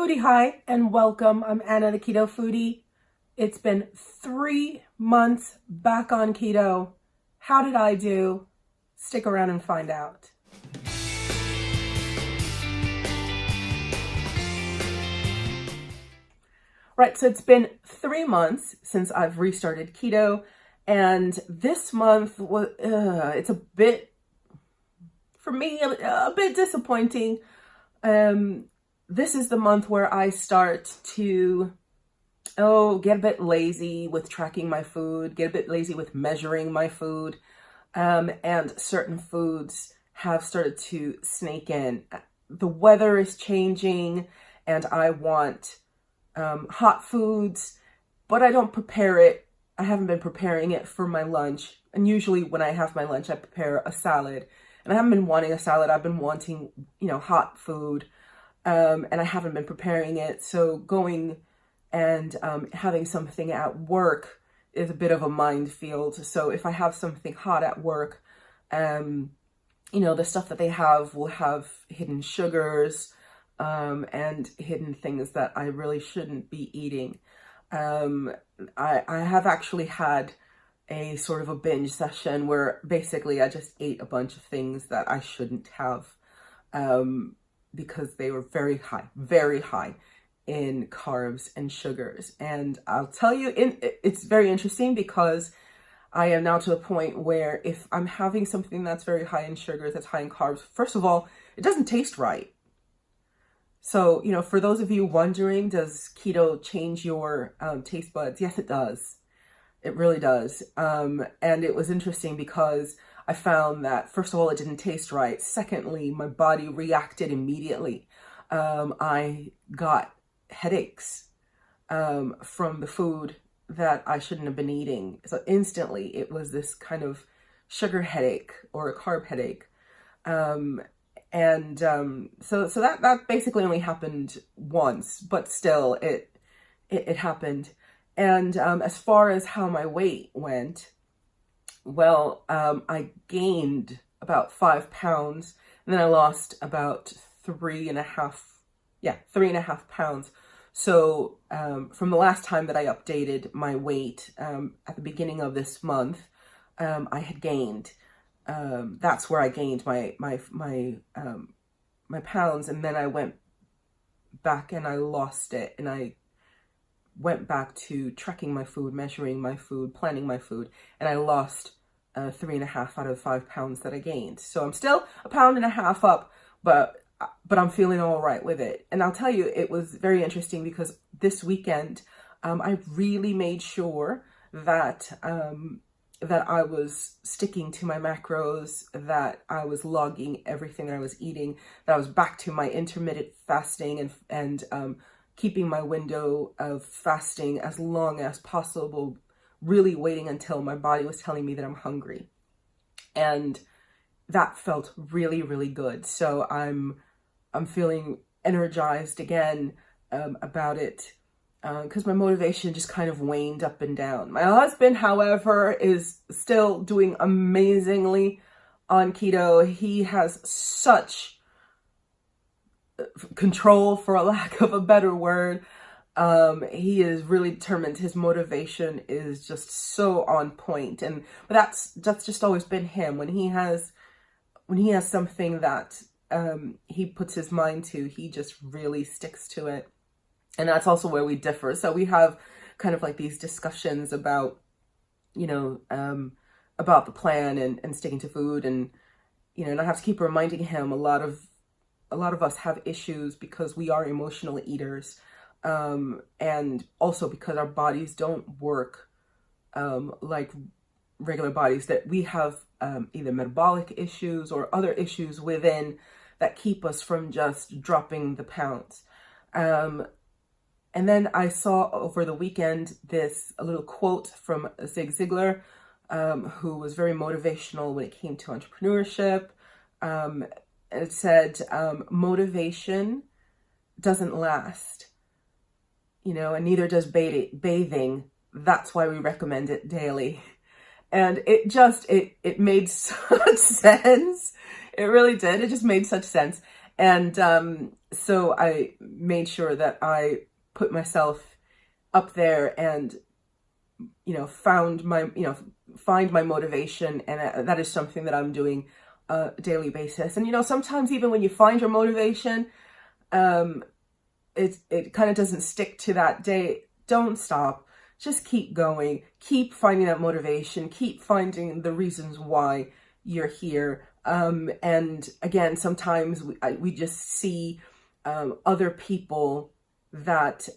Foodie, hi, and welcome. I'm Anna, the Keto Foodie. It's been 3 months back on keto. How did I do? Stick around and find out. Right, so it's been 3 months since I've restarted keto, and this month was, it's a bit, for me, a bit disappointing. This is the month where I start to, get a bit lazy with tracking my food, get a bit lazy with measuring my food, and certain foods have started to snake in. The weather is changing, and I want hot foods, but I don't prepare it. I haven't been preparing it for my lunch. And usually when I have my lunch, I prepare a salad. And I haven't been wanting a salad. I've been wanting, hot food. And I haven't been preparing it. So going and having something at work is a bit of a minefield. So if I have something hot at work, the stuff that they have will have hidden sugars, and hidden things that I really shouldn't be eating. I have actually had a sort of a binge session where basically I just ate a bunch of things that I shouldn't have, because they were very high in carbs and sugars. And I'll tell you, it's very interesting because I am now to the point where if I'm having something that's very high in sugars, that's high in carbs, first of all, it doesn't taste right. So, for those of you wondering, does keto change your taste buds? Yes, it does. It really does. And it was interesting because I found that, first of all, it didn't taste right. Secondly, my body reacted immediately. I got headaches from the food that I shouldn't have been eating. So instantly, it was this kind of sugar headache or a carb headache. So that basically only happened once, but still it happened. And as far as how my weight went, I gained about 5 pounds, and then I lost about 3.5 pounds. So from the last time that I updated my weight at the beginning of this month, I had gained. That's where I gained my pounds, and then I went back and I lost it, and I went back to tracking my food, measuring my food, planning my food, and I lost 3.5 out of 5 pounds that I gained. So I'm still 1.5 pounds up, but I'm feeling all right with it. And I'll tell you, it was very interesting because this weekend I really made sure that that I was sticking to my macros, that I was logging everything that I was eating, that I was back to my intermittent fasting and keeping my window of fasting as long as possible, really waiting until my body was telling me that I'm hungry. And that felt really, really good. So I'm feeling energized again about it. Because my motivation just kind of waned up and down. My husband, however, is still doing amazingly on keto. He has such control, for a lack of a better word. He is really determined. His motivation is just so on point. But that's just always been him. When he has something that he puts his mind to, he just really sticks to it. And that's also where we differ. So we have kind of like these discussions about, about the plan and sticking to food. And I have to keep reminding him a lot of us have issues because we are emotional eaters. And also because our bodies don't work like regular bodies, that we have either metabolic issues or other issues within that keep us from just dropping the pounds. And then I saw over the weekend a little quote from Zig Ziglar, who was very motivational when it came to entrepreneurship. It said, motivation doesn't last, and neither does bathing. That's why we recommend it daily. And it made such sense. It really did. It just made such sense. And So I made sure that I put myself up there and, find my motivation. And that is something that I'm doing a daily basis. And, sometimes even when you find your motivation, it kind of doesn't stick to that day. Don't stop. Just keep going. Keep finding that motivation. Keep finding the reasons why you're here. And again, sometimes we just see other people that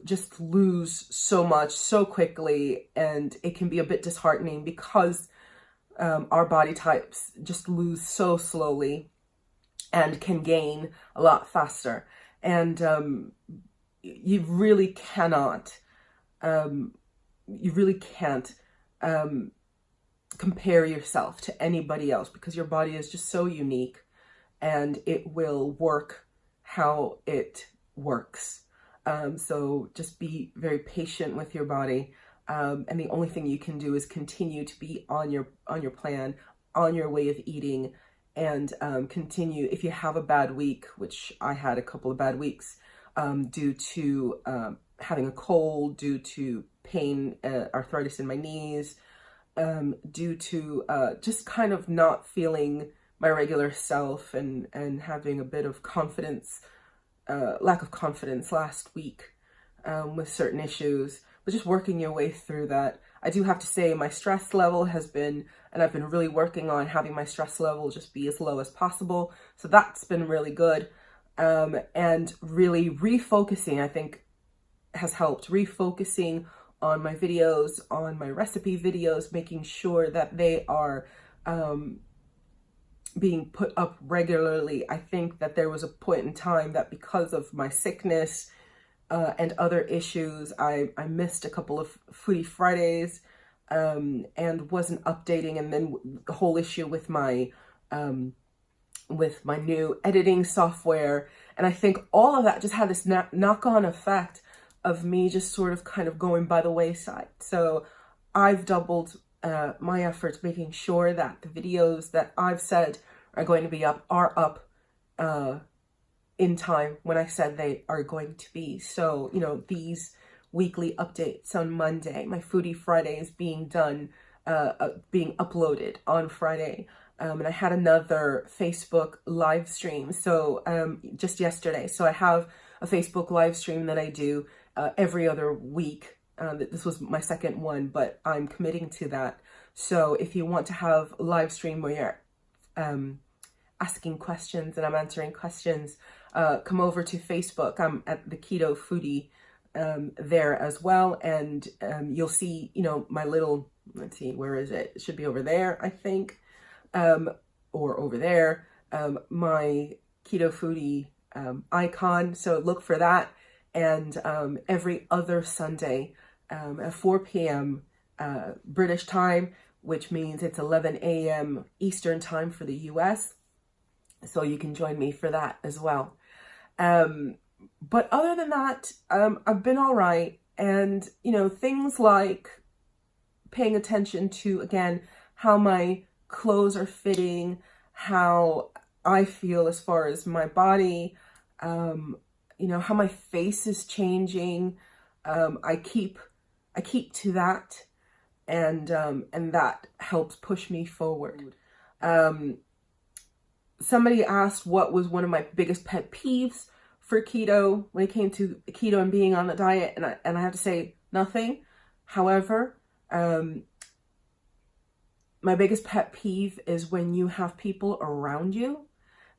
just lose so much so quickly, and it can be a bit disheartening because our body types just lose so slowly and can gain a lot faster. And you really cannot, you really can't compare yourself to anybody else, because your body is just so unique and it will work how it works. So just be very patient with your body. And the only thing you can do is continue to be on your plan, on your way of eating, and continue. If you have a bad week, which I had a couple of bad weeks, due to having a cold, due to pain, arthritis in my knees, due to just kind of not feeling my regular self, and having a bit of confidence, lack of confidence last week with certain issues, but just working your way through that. I do have to say my stress level has been, and I've been really working on having my stress level just be as low as possible. So that's been really good. And really refocusing, I think, has helped. Refocusing on my videos, on my recipe videos, making sure that they are being put up regularly. I think that there was a point in time that because of my sickness and other issues, I missed a couple of Foodie Fridays and wasn't updating. And then the whole issue with my new editing software. And I think all of that just had this knock-on effect of me just sort of kind of going by the wayside. So I've doubled my efforts, making sure that the videos that I've said are going to be up are up in time when I said they are going to be. So, these weekly updates on Monday, my Foodie Fridays being done, being uploaded on Friday. And I had another Facebook live stream. So just yesterday. So I have a Facebook live stream that I do every other week. This was my second one, but I'm committing to that. So if you want to have a live stream where you're asking questions and I'm answering questions, come over to Facebook. I'm at the Keto Foodie there as well. And you'll see, my little, let's see, where is it? It should be over there, I think. Or over there, my Keto Foodie icon. So look for that. And every other Sunday at 4 p.m. British time, which means it's 11 a.m. Eastern time for the US. So you can join me for that as well. But other than that, I've been all right. And, things like paying attention to, again, how my clothes are fitting, how I feel as far as my body, how my face is changing. I keep to that, and that helps push me forward. Somebody asked what was one of my biggest pet peeves for keto when it came to keto and being on the diet, and I have to say nothing. However, my biggest pet peeve is when you have people around you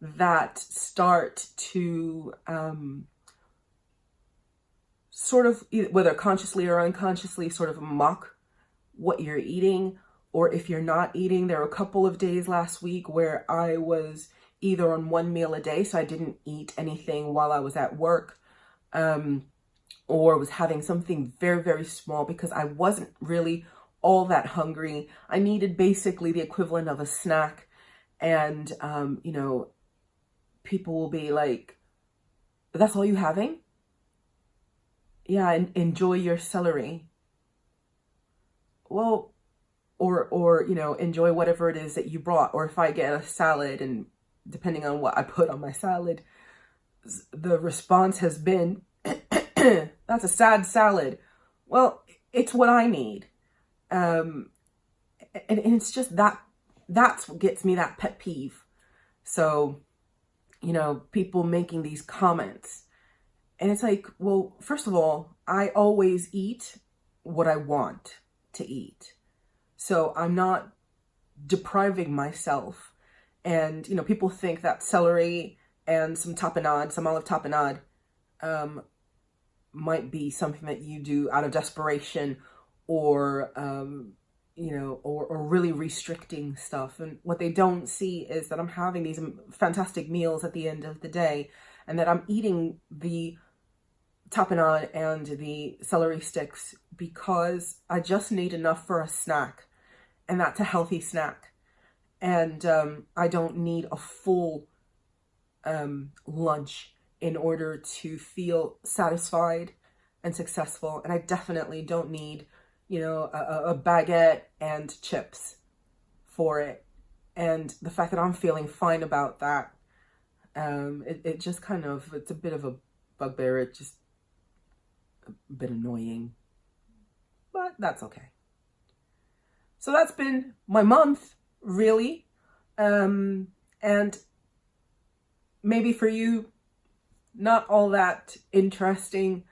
that start to sort of, whether consciously or unconsciously, sort of mock what you're eating, or if you're not eating. There were a couple of days last week where I was either on one meal a day, so I didn't eat anything while I was at work, or was having something very, very small because I wasn't really all that hungry. I needed basically the equivalent of a snack. And, people will be like, that's all you having? Yeah, and enjoy your celery. Well, or enjoy whatever it is that you brought. Or if I get a salad, and depending on what I put on my salad, the response has been, that's a sad salad. Well, it's what I need. And it's just that's what gets me that pet peeve. So, you know, people making these comments. And it's like, well, first of all, I always eat what I want to eat. So I'm not depriving myself. And, you know, people think that celery and some tapenade, some olive tapenade, might be something that you do out of desperation or, you know, or really restricting stuff. And what they don't see is that I'm having these fantastic meals at the end of the day, and that I'm eating the tapenade and the celery sticks because I just need enough for a snack, and that's a healthy snack. And I don't need a full lunch in order to feel satisfied and successful. And I definitely don't need, you know, a baguette and chips for it. And the fact that I'm feeling fine about that, it just kind of, it's a bit of a bugbear. It's just a bit annoying, but that's okay. So that's been my month, really. And maybe for you, not all that interesting,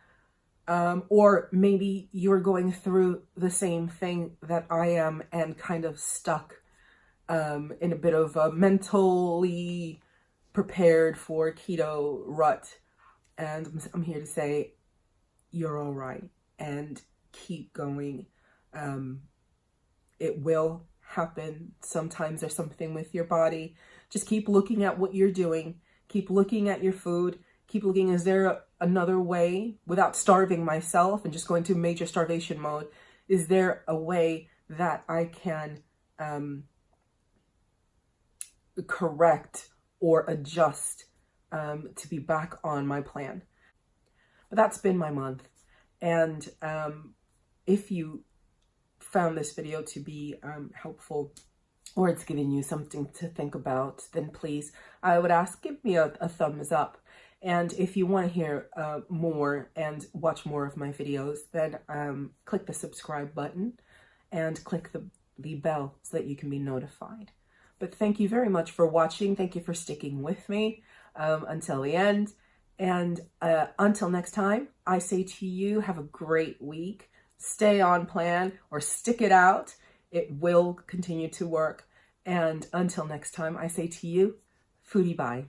or maybe you're going through the same thing that I am and kind of stuck in a bit of a mentally prepared for keto rut. And I'm here to say, you're all right, and keep going. It will happen. Sometimes there's something with your body. Just keep looking at what you're doing. Keep looking at your food. Keep looking, is there another way without starving myself and just going to major starvation mode? Is there a way that I can correct or adjust to be back on my plan? But that's been my month. And if you found this video to be helpful, or it's giving you something to think about, then please, I would ask, give me a thumbs up. And if you want to hear more and watch more of my videos, then click the subscribe button and click the bell so that you can be notified. But thank you very much for watching. Thank you for sticking with me until the end. And until next time, I say to you, have a great week. Stay on plan or stick it out. It will continue to work. And until next time, I say to you, foodie bye.